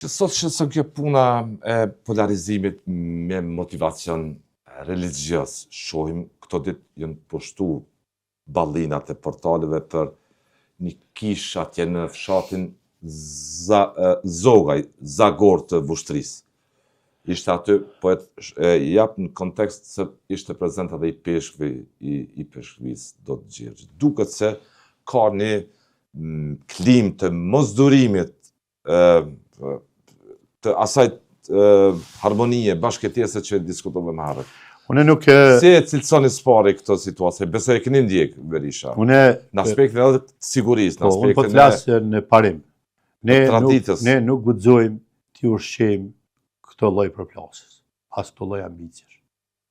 Sot që kjo puna e polarizimit me motivacion religios, shohim këto ditë janë poshtu ballinat e portaleve për një kish atje në fshatin Zogaj, Zagor të Vushtrisë. Ishte aty, po e jap në kontekst se ishte prezent edhe i peshkvi, i peshkvis do të Gjergj. Duket se ka një klim të mosdurimit, të asaj harmonie, bashkëtese që diskutove më herët. Unë nuk Si e cilësoni spari këtë situacion? Besoj e keni ndjek, Berisha. Në aspektin edhe të sigurisë, në unë aspektin po të flasë në parim. traditës. Ne nuk guxojmë t'i ushqejmë këto lloj përplasjes, as këto lloj ambiciesh.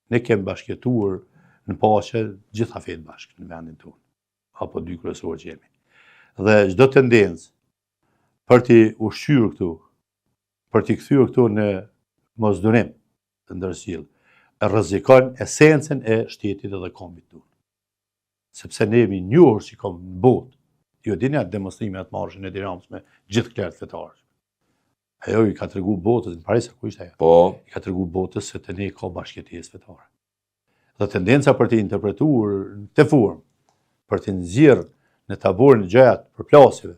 Ne kemi bashkëtuar në paqe gjitha fetë bashkë në vendin tonë, apo dy kryesorë që jemi. Dhe çdo tendencë për t'i ushqyer këtu, për t'i kthyer këtu në mosdurim të ndërsjellë, rrezikon esencën e shtetit edhe kombit tonë. Sepse ne jemi njohur që kom në botë. Jo dini atë demonstrime atë marshën e Tiranës me gjithë klerët fetarë. Ajo i ka tregu botës, në Paris ku ishte ajo? Po, I ka tregu botës se të ne ka bashkëtesë fetare. Dhe tendenca për të interpretuar në këtë formë, për të nxjerrë në taburin e gjatë përplasjeve,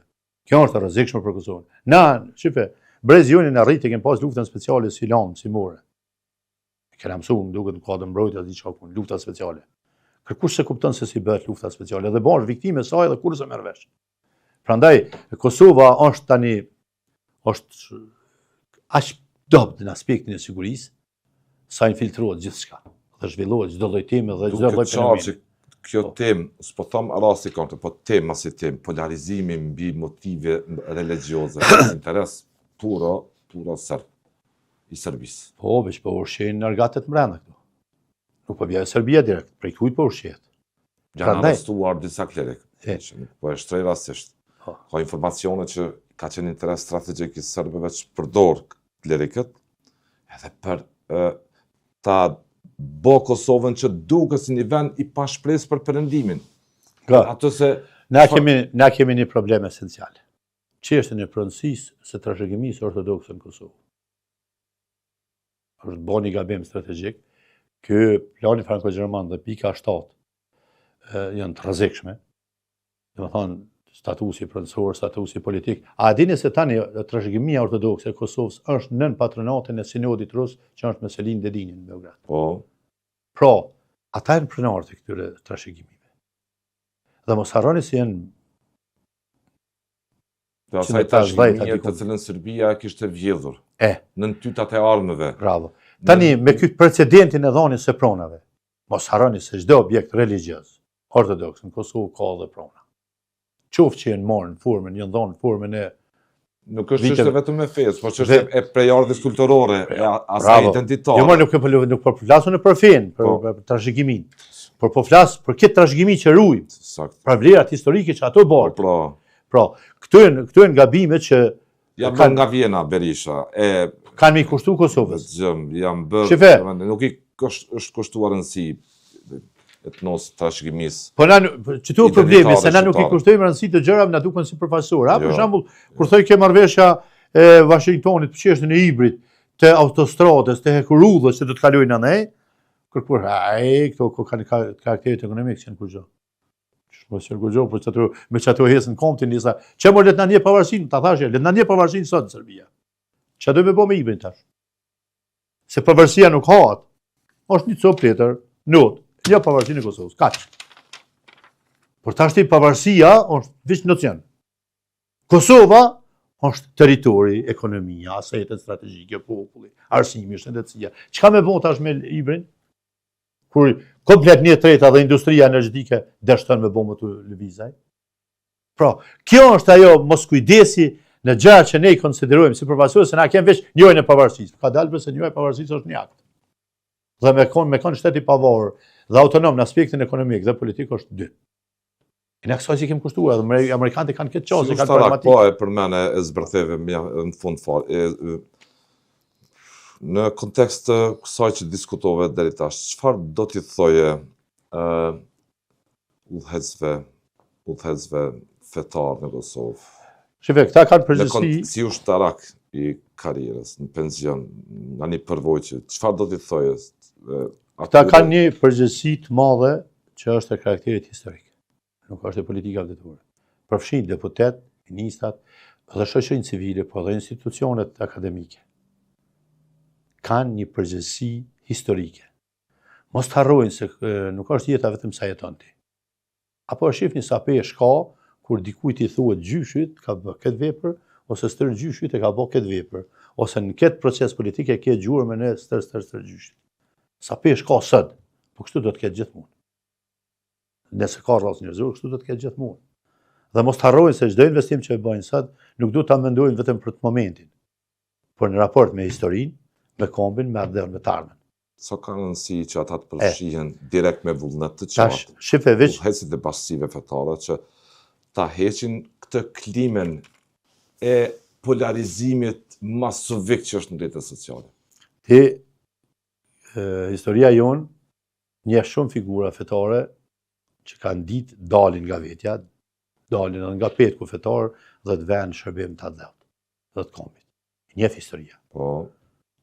kjo është e rrezikshme për Kosovën. Na, shife, brezi jonë në arrit e kemi pas luftën speciale si lamë, si more. Kena mësuar, më duket në kuadër mbrojtjes diçka punë, lufta speciale. Kërkush se kupton se si bëhet lufta speciale dhe bash viktime saj dhe kurse merr vesh. Prandaj Kosova është tani aq dobët në aspektin e sigurisë sa infiltrohet gjithçka dhe zhvillohet çdo lloj teme dhe çdo lloj fenomeni. Kjo temë, s'po them rasti kontra, po tema si temë, polarizimi mbi motive religjioze, interes puro serb i Serbisë. Po, veç po ushqejnë nargatet mbrenda këtu. Nuk po vjen Serbia direkt, prej kujt po ushqehet. Janë arrestuar disa klerik, po e shtrej rastisht. Ka informacione që ka qenë interes strategjik i serbëve që përdor klerikët, edhe për ta bo Kosovën që duket si një vend i pa shpresë për perëndimin. Ato se na kemi një problem esencial. Çështën e pronësisë së trashëgimisë ortodokse në Kosovë. Është bërë një gabim strategjik. Ky plani franko-gjerman dhe pika 7 janë të rrezikshme. Domethënë statusi pronësor, statusi politik. A dini se tani trashëgimia ortodokse e Kosovës është nën patronatin e sinodit rus që është me Selin Dedinin në Beograd. Po. Pra, ata janë pronarë të këtyre trashëgimive. Dhe mos harroni se janë Dhe asaj trashëgimie të cilën Serbia kishte vjedhur. Nën tytat e armëve. Bravo. Tani, me këtë precedentin e dhënies së pronave, mos harroni se çdo objekt religjios ortodoks në Kosovë ka dhe prona. Qoftë që janë marrë në formën, janë dhënë në formën e Nuk është çështje vetëm e fesë, por çështje e prejardhjes kulturore, e asaj identitare. Jo, nuk po flasun për fenë, për trashëgimin. Por po flas për këtë trashëgimi që ruajmë. Sakt. Për vlerat historike që ato bërë. Pra, këto janë gabimet që janë nga Vjena, Berisha, kanë mi kushtu Kosovës. Janë bërë, nuk i është kushtuar rëndësi etnos trashëgimisë. Po që tu problemi se na nuk i kushtojmë rëndësi të gjërave na duken si përfaqësore. Për shembull, kur thoj ke marrëveshja e Washingtonit për çështjen e hibrit, të autostradës, të hekurudhës që do të kalojnë anë, kërkuar këto kanë karakterit ekonomik që janë kurrë. Mos e kurrë, por çato me çato hesën komptin disa. Çe mo let na një pavarësinë, ta thashë, let na një pavarësinë sot në Serbia. Ç'a do me bë me hibrin tash? Se pavarësia nuk hahet. Është një copë tjetër, not. Jo pavarësinë e Kosovës, kaq. Por tash pavarësia është veç nocion. Kosova është territori, ekonomia, asetet strategjike, populli, arsimi, shëndetësia. Çka më bën tash me hibrin? Kur komplet një treta dhe industria energjetike dështon me bombë të lëvizaj. Pra, kjo është ajo mos kujdesi në gjëra që ne i konsiderojmë si përfaqësues se na kemi veç njërin e pavarësisë. Ka dalë se njëri e pavarësisë është një akt. Dhe me kon shtet i pavarur dhe autonom në aspektin ekonomik dhe politik është dy. Në kësaj që kemi kushtuar, dhe amerikanët kanë këtë çështje, kanë pragmatik. Po e përmend e zbërtheve në fund fare. Në kontekst të kësaj që diskutove deri tash, çfarë do t'i thoje udhëhecëve fetar në Kosovë? Shive, këta kanë përgjithësi. Si ushtarak i karrierës, në pension, nga një përvojë, çfarë do t'i thojë? Ata kanë një përgjegjësi të madhe që është e karakterit historik. Nuk është e politika vletore. Përfshin deputet, ministrat dhe shoqërinë civile, po dhe institucionet akademike. Kanë një përgjegjësi historike. Mos të harrojnë se nuk është jeta vetëm sa jeton ti. Apo e shihni sa pesh ka kur dikujt i thuhet gjyshit ka bërë këtë vepër, ose stër gjyshit e ka bërë këtë vepër, ose në këtë proces politik e ke gjurë me ne stër gjyshit. Sa pesh ka sot, po kështu do të ketë gjithmonë. Nëse ka rrallë njerëzor, kështu do të ketë gjithmonë. Dhe mos të harrojnë se çdo investim që e bëjnë sot, nuk duhet ta mendojnë vetëm për të momentin, por në raport me historinë, me kombin, me ardhën, me të ardhmen. Sa ka rëndësi që ata të përfshihen direkt me vullnet të Tash, qartë, shife veç udhëheqësit e bashkësive fetare që ta heqin këtë klimen e polarizimit masovik që është në rrjetet sociale. ti historia jonë një shumë figura fetare që kanë ditë dalin nga vetja, dalin nga petku fetar dhe të venë shërbim të adhet, dhe të kombit. Njef historia. Po,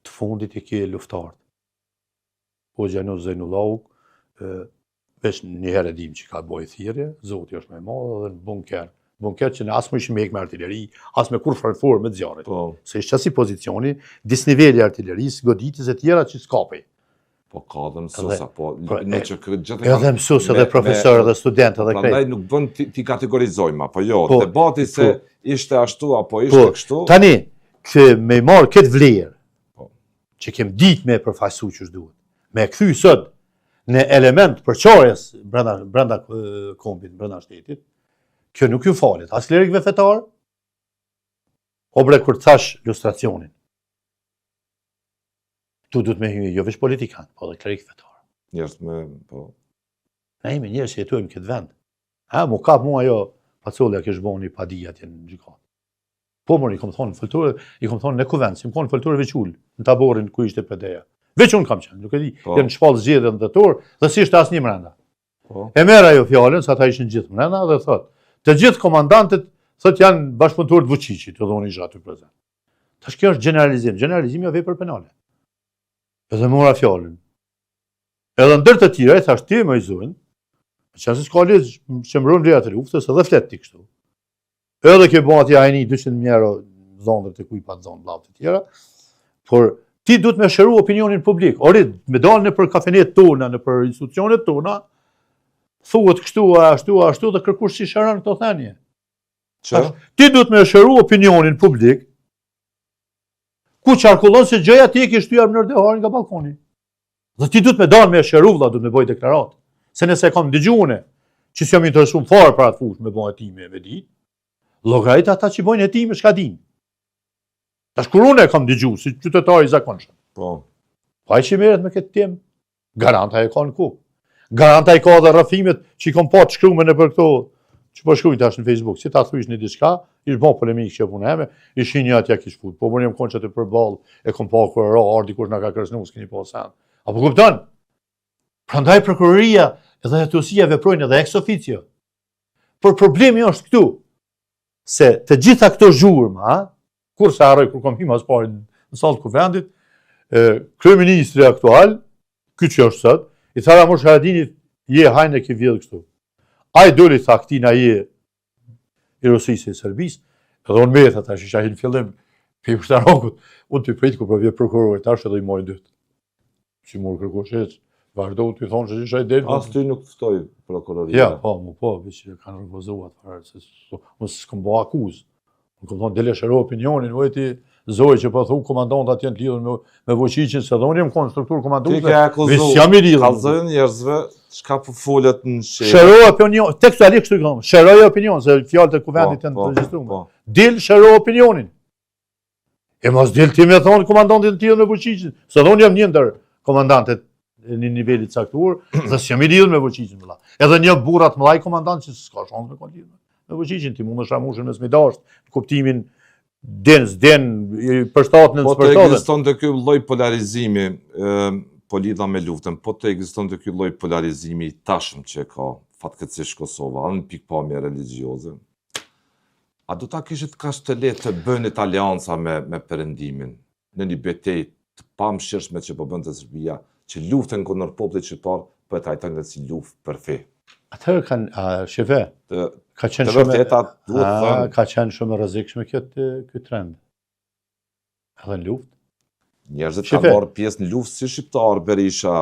Të fundit i ke luftarët. Po Gjanus Zejnullauk, veç një herë dim që ka bojë thirrje, zoti është më i madh dhe në bunker. Bunker që në as më ishim me artilleri, as me kur farfor me zjarrit. po, Se ishte si pozicioni, disniveli artillerisë, goditës e tjera që s'kapej. po ka dhe mësuesa, po, po, në që këtë gjithë Edhe mësues, edhe profesor, edhe student, edhe prandaj krejt. nuk bën ti kategorizojmë, apo jo, Po, debati se po. ishte ashtu apo ishte kështu. Tani, me marë këtë vlerë, Po. që kem ditë me përfaqësu që duhet, me kthy sot në element përçarjes brenda kombit, brenda shtetit, kjo nuk ju falet, as klerikëve fetar, o bre kur thash lustracionin. Tu duhet me hyjë jo veç politikan, po dhe klerikë fetar. Njerëz me, po, Ne jemi njerëz që jetojmë këtë vend. Mu kap mua jo, pacolja kish boni pa di atje në gjykatë. Po mori, i kom thonë foltore, i kom thonë në kuvend, si më konë foltore veçull, në taborin ku ishte PD-ja. Veç unë kam qenë, nuk e di, Po. në shpallë zgjedhje në dëtor, dhe si ishte asnjë mrenda. po, E merr ajo fjalën, sa ata ishin gjithë mrenda, dhe thot, të gjithë komandantët, thot janë bashkëpunëtorë të Vučićit, edhe unë isha aty prezant. Tash kjo është generalizim, generalizimi jo vepër penale. Edhe mora fjalën. Edhe ndër të tjera, i thash ti më i zonë, që se s'ka lezë që mbron vlerat e luftës, edhe flet ti kështu. Edhe ke bati ajni 200.000 euro zondër të kuj pa zonë blavë të tjera, por ti duhet me shëru opinionin publik. Ori, me dalë në për kafenet tona, në për institucionet tona, thuhet kështu, ashtu, dhe kërkush si shëran këto thënie. që, Ti duhet me shëru opinionin publik, ku qarkullon se gjëja ti e ke shtyar në nërdeharin nga balkoni. Dhe ti duhet me dalë me shëru, vlla, duhet me bëj deklarat. Se nëse kam dëgjune, që s'jam interesum farë për atë fush me bëjnë hetime me ditë, llogarit ata që bojnë hetime shka din. Tash kur unë e kam dëgju, si qytetari i zakonshëm. po, Pa i që merret me këtë temë, garanta e ka në ku. Garanta i ka dhe rrëfimet që i kom pa të shkrume në për këto, që po shkrujnë tash në Facebook, si ta thuish një diçka, ish bon polemik që punë heme, ishin një atja kish fut. Po më njëm konë që të përball, e kom pa kur ra, ardi kush nga ka kërcënu, s'keni pa sen. Apo kupton? Prandaj prokuroria edhe hetësia veprojnë edhe ex officio. Por problemi është këtu, se të gjitha këto zhurma, kur se harroj kur kom him as pari në sallë të kuvendit, kryeministri aktual, ky që është sot, i tha Ramush Haradinit, je hajnë e ke vjedhë kështu. Ai doli tha këtina je i Rusisë e Serbisë, edhe unë me tash isha në fillim pe ushtarokut, unë të prit ku për vje prokurori tash edhe i moj dytë. Si mor kërkosh heç, vazhdo të thonë se isha i del. as ty nuk ftoi prokuroria. Ja, po, veç kanë refuzuar fare se mos s'kam bë akuzë. Unë kam thonë dele shëro opinionin, vojti Zoj që po thu komandant atje të lidhur me Vučićin, se dhe unë jem konë strukturë komanduese. Ti ke akuzuar, jam i lidhur. kallëzojnë njerëzve çka po folet në shehë. Shëroj opinion, tekstualisht kështu i kam. Shëroj opinion, se fjalët e kuvendit janë të regjistruara. Dil shëroj opinionin. E mos dil ti me thonë komandantin të lidhur me Vučićin, se dhe unë jam një ndër komandantet në nivelit caktuar, dhe s'jam i lidhur me Vučićin vëlla. Edhe një burrat mëllaj komandant që s'ka shans me kon lidhur me Vučićin, ti mund të shamushën me smidasht, në kuptimin den, për shtatën, Po për të shtatën. ekziston të ky lloj polarizimi, po lidha me luftën, po të ekziston të ky lloj polarizimi i tashëm që ka fatkeqësisht Kosova, në pikpamje religjioze. A do ta kishit kaq të lehtë të bënit alianca me Perëndimin në një betejë të pamshirshme që po bënte Serbia, që luftën kundër popullit shqiptar po e trajtojnë si luftë për fe. Atëherë kanë shefe. Ka qenë shumë e rrezikshme ky trend. Edhe në luftë. Njerëzit kanë marrë pjesë në luftë si shqiptar Berisha,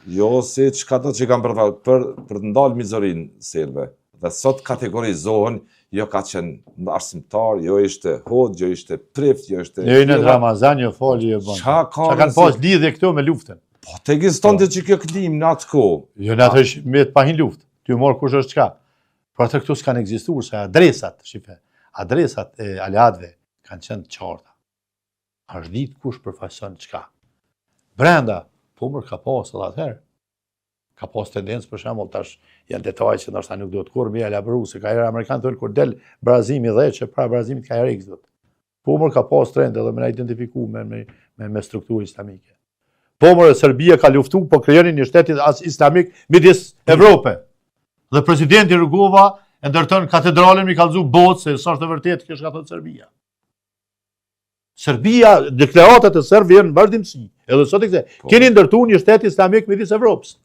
jo si çka do që kanë për të ndalë mizorinë serbe. Dhe sot kategorizohen, jo ka qenë arsimtar, jo ishte hod, jo ishte prift, jo ishte... Jo në Ramazan, jo foli, jo bënë. Qa kanë pas lidhje këto me luftën? Po, të ekziston të që kjo klim në atë ko. Jo në atë me të pahin luftë, ty morë kush është qka. Pra të këtu s'kanë ekzistuar, se adresat e aliatëve kanë qenë të qarta. Ashtë ditë kush përfaqëson qka. Brenda, po mërë ka pas edhe atëherë. Ka pas tendencë për shembull tash janë detaje që ndoshta nuk duhet kur më elaboru se ka herë amerikanë thonë kur del barazimi dhe që para barazimit ka herë këtu. Po mor ka pas trend edhe me na identifiku me strukturë islamike. Po mor Serbia ka luftuar po krijonin një shtet islamik midis Evropë. Dhe presidenti Rugova e ndërton katedralen me kallzu botë se sa është e vërtetë kjo ka thënë Serbia. Serbia deklaratat e serbëve janë vazhdimsi. Edhe sot keni ndërtuar një shtet islamik midis Evropës.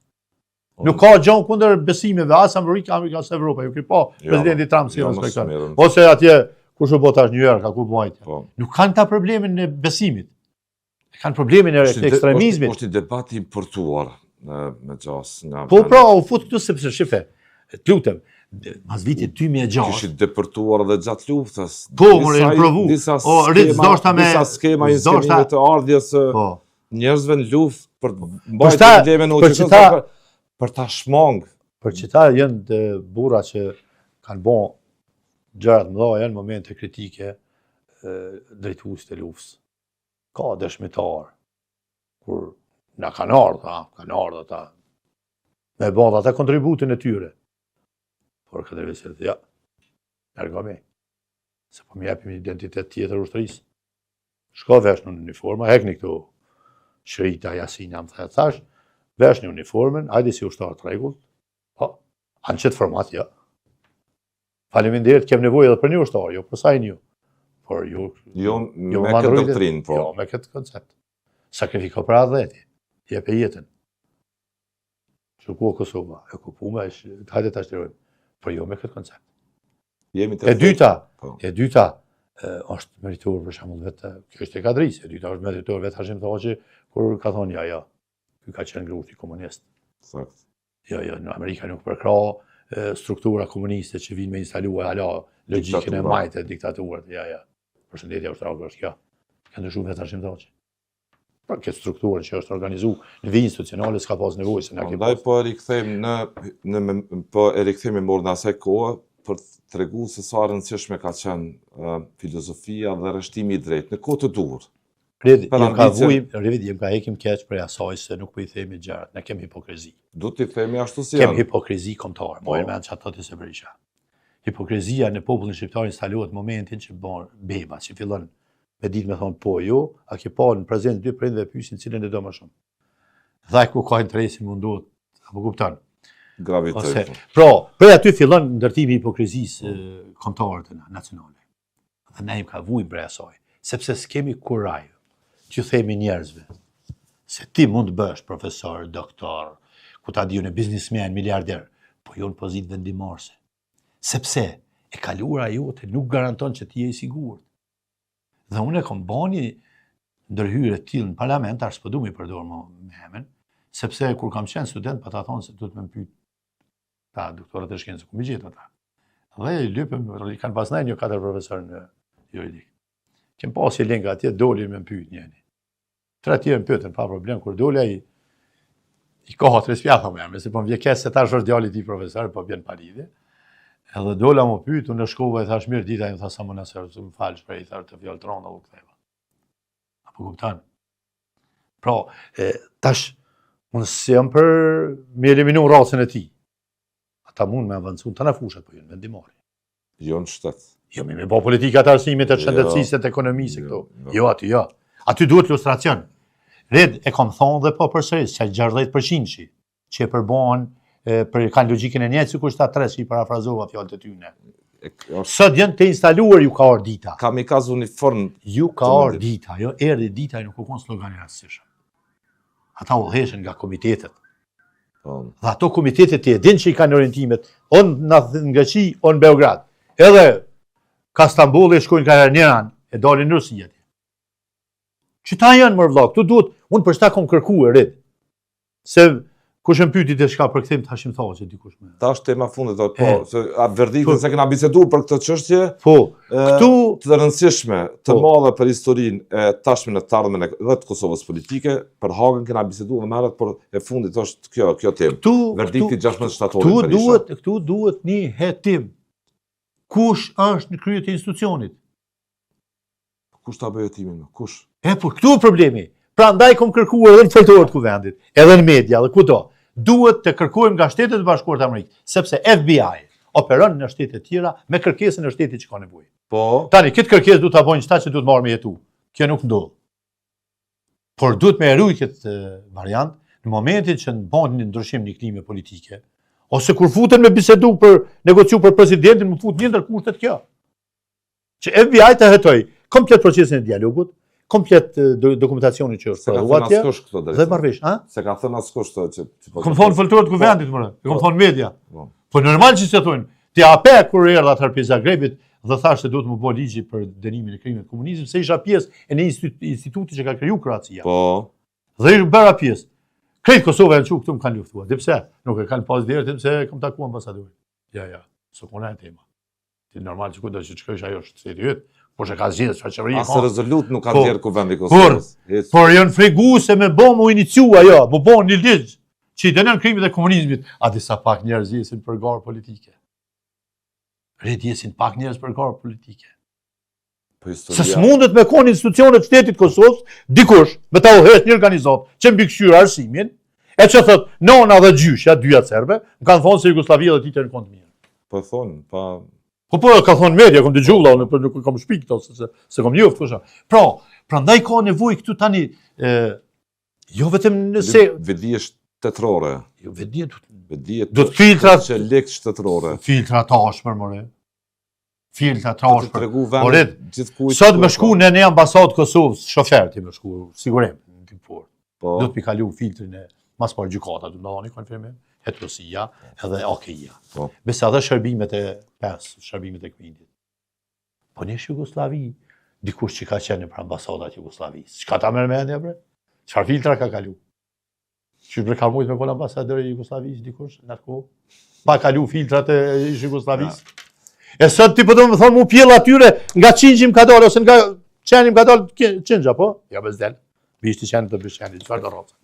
Nuk ka gjon kundër besimeve as Amerika as Evropa, ju ke pa presidenti Trump si respekton. Ose atje kush u botash New York, ku bojt. Nuk kanë ta problemin e besimit. Kanë problemin e ekstremizmit. Është një debat i importuar me gjas nga. Po pra, u fut këtu sepse shife. Të lutem, mas vitit 2006. Kishit deportuar edhe gjatë luftës. Po, më rinë provu. Disa skema inserimit të ardhjes njerëzve në luftë për mbajtje problemin në për ta shmang. Për qëta janë të burra që kanë bon gjërat mëdha janë momente kritike drejtues të luftës. Ka dëshmitar, kur na kanë ardhur ata, me bon ata kontributin e tyre. Por këtë veset, ja, largo me, se po më japim identitet tjetër ushtrisë. Shko vesh në uniforma, hekni këtu Shrita, Jasina, më thash, vesh një uniformen, hajde si ushtar të rregullt, po, anë qëtë format, ja. Faleminderit, kem nevojë edhe për një ushtar, jo për sajnë ju. Por ju... Jo me këtë doktrinë, po. Jo, me këtë koncept. Sakrifiko për adheti, jepe jetën. Shukua Kosova, e kupuma, hajde të ashtirojmë, por jo me këtë koncept. E dyta, është meritor për shembull vetë, kjo është e kadrisë, e dyta është meritor vetë Hashim Thaçi, kur ka thonë ja, ky ka qenë grupi komunist. Sakt. Jo, në Amerika nuk përkra struktura komuniste që vinë me instalua hala logjikën e majtë e diktaturët. Ja. Përshëndetje austrake është kjo. Ka ndryshuar vetë Hashim Thaçi. Pra këtë strukturën që është organizuar në vijë institucionale s'ka pas nevojë se na ke. Prandaj po e rikthejmë morë në asaj kohë për të treguar se sa rëndësishme ka qenë filozofia dhe rreshtimi i drejtë në kohë të duhur. Jem ka hekim keq për asaj se nuk po i themi gjërat, ne kemi hipokrizi. Do t'i themi ashtu si janë. Kemi hipokrizi kombëtare, po më çfarë thotë se Berisha. Hipokrizia në popullin shqiptar instalohet momentin që bën beba, që fillon me ditë me thonë po jo, a ke pa në prezencë dy prindve pyesin cilën e do më shumë. Dhe ku ka interesin mundohet, apo kupton? Gravitet. Pra aty fillon ndërtimi i hipokrizisë kombëtare të nacionale. Dhe ne ka vujë për asaj, sepse s'kemi kuraj që themi njerëzve se ti mund të bësh profesor, doktor, ku ta diun e biznesmen, miliarder, po jo në pozitë vendimorse. Sepse e kaluara jote nuk garanton që ti je i sigurt. Dhe unë e kom bani ndërhyrje të tillë në parlament, tash s'po du mi përdor me emrin, sepse kur kam qenë student, pa ta thonë se duhet më pyet ta doktorët e shkencës, ku më gjet ata. Dhe lypëm, kanë pasnaj një 4 profesor në juridik. Kem pasi lenga atje, doli me më pyet njëri. 3 tjerë më pyetën, pa problem, kur doli ai i ka 3 spjatha me emrin, se po më vjen keq se tash është djali i tij profesor, po vjen pa lidhje. Edhe dola më pyet, unë shkova e thash mirë dita, më tha sa më nasër, më fal shprej, tha të fjalë tronda u ktheva. Apo kupton? Pra, tash unë s'jam për me eliminu racën e tij. Ata mund me avancu të na fushat, po janë vendimari. Jo në shtet. Jo me bë politika të arsimit, të shëndetësisë, të ekonomisë këtu. Jo aty, jo. Aty duhet ilustracion. Red e kam thonë dhe po përsëris, që 60% që e përbën kanë logjikën e njëjtë sikur sta 3 që i parafrazova fjalët e tyne. Sot janë të instaluar ju ka orë dita. Kamikaz uniform. Ju ka orë dita, jo erdhi dita nuk u kon slogani rastësishëm. Ata u dheshen nga komitetet. Dhe ato komitetet e din që i kanë orientimet, on nga Qi, on Beograd. Edhe ka Stambolli shkojnë ka Njëran, e dalin në Rusi jeti. Qëta janë mërë vllak, tu duhet, unë për shta kom kërku e rrit. Se kush më pyeti diçka për këthim të hashim thao që dikush më. Ta është tema fundit, po, se a verdiktin se kena biseduar për këtë çështje, këtu të rëndësishme, të madhe për historinë e tashme në të ardhmen dhe të Kosovës politike, për Hagën kena biseduar më herët, por e fundit është kjo temë. Verdikti 16 shtatorit Berisha. Këtu duhet një hetim. Kush është në krye të institucionit? Kush ta bëj hetimin? Kush? Por këtu është problemi. Pra ndaj kom kërkuar edhe në foltorët kuvendit, edhe në media, dhe kudo. Duhet të kërkojmë nga Shtetet e Bashkuara të Amerikës, sepse FBI operon në shtete tjera me kërkesën e shtetit që ka nevojë. Po. Tani, këtë kërkesë duhet ta bëjnë ata që duhet marrë me jetu. Kjo nuk ndodh. Por duhet me eruj këtë variant në momentin që bën një ndryshim në klime politike, ose kur futen me bisedu për negociu për presidentin, më fut një ndër kushtet kjo. Që FBI të hetoj komplet procesin e dialogut, komplet dokumentacioni që është prodhuar atje dhe marrëvesh, Se ka thënë askush që kom thonë foltorët kuvendit më, kom thonë media. Po normal që se thonë, ti ape kur erdha atëherë pjesë Zagrebit dhe thash se duhet më bëj ligji për dënimin e krimit të komunizmit, se isha pjesë e një instituti që ka kriju Kroacia. Po. Dhe isha bëra pjesë. Krejt Kosova janë këtu më kanë luftuar. Dhe pse? Nuk e kanë pas derë, pse kam takuar ambasadorin. Ja, s'kona e tema. Ti normal që kudo që shkosh ajo është shteti yt. Po që ka zgjedhë shoqëria. Asë rezolut nuk ka djerë kuvendi Kosovës. Por janë fregu se me bomë u iniciua ajo, më bon një ligj që i dënon krimit e komunizmit, a disa pak njerëz jesin për garë politike. Jesin pak njerëz për garë politike. Se s'mundet me konë institucionet shtetit Kosovës, dikush me ta uhes një organizat që mbikëqyr arsimin, e që thot nona dhe gjyshja, dyja serbe, më kanë thonë se Jugoslavia dhe ti të në kontë mirë. Po thonë, pa... Po ka thonë media, kom të gjulla, nuk kom shpik këto, se kom njoft, kusha. Pra ndaj ka nevoj këtu tani, jo vetëm nëse... Vedije shtetërore. Jo, vedije... Do të filtrat... Që lekt shtetërore. Filtra tashmër, more. Filtra tashmër. Të tregu vend gjithkujt... Sot me shku në një ambasadë Kosovës, shofer ti me shku, sigurim, në tipor. Do të mi kalu filtrin e mas par gjykata, du në konfirmim. Heterosia edhe AKI-ja. Besa dhe shërbimet e shërbimet e këmindit. Po nesh Jugoslavi, dikush që ka qenë për ambasadat Jugoslavisë. Qka ta mërmendja, bre? Qfar filtra ka kalu? Që bre ka mujt me kon ambasadër e Jugoslavisë, dikush, në atë kohë? Pa kalu filtrat e Jugoslavisë? E sot ti përdo më thonë mu pjell atyre nga qingjim ka dalë, ose nga qenim ka dalë qingja, po? Ja bezdel. Bishti qenë të bishti qenë, qfar të rrotë.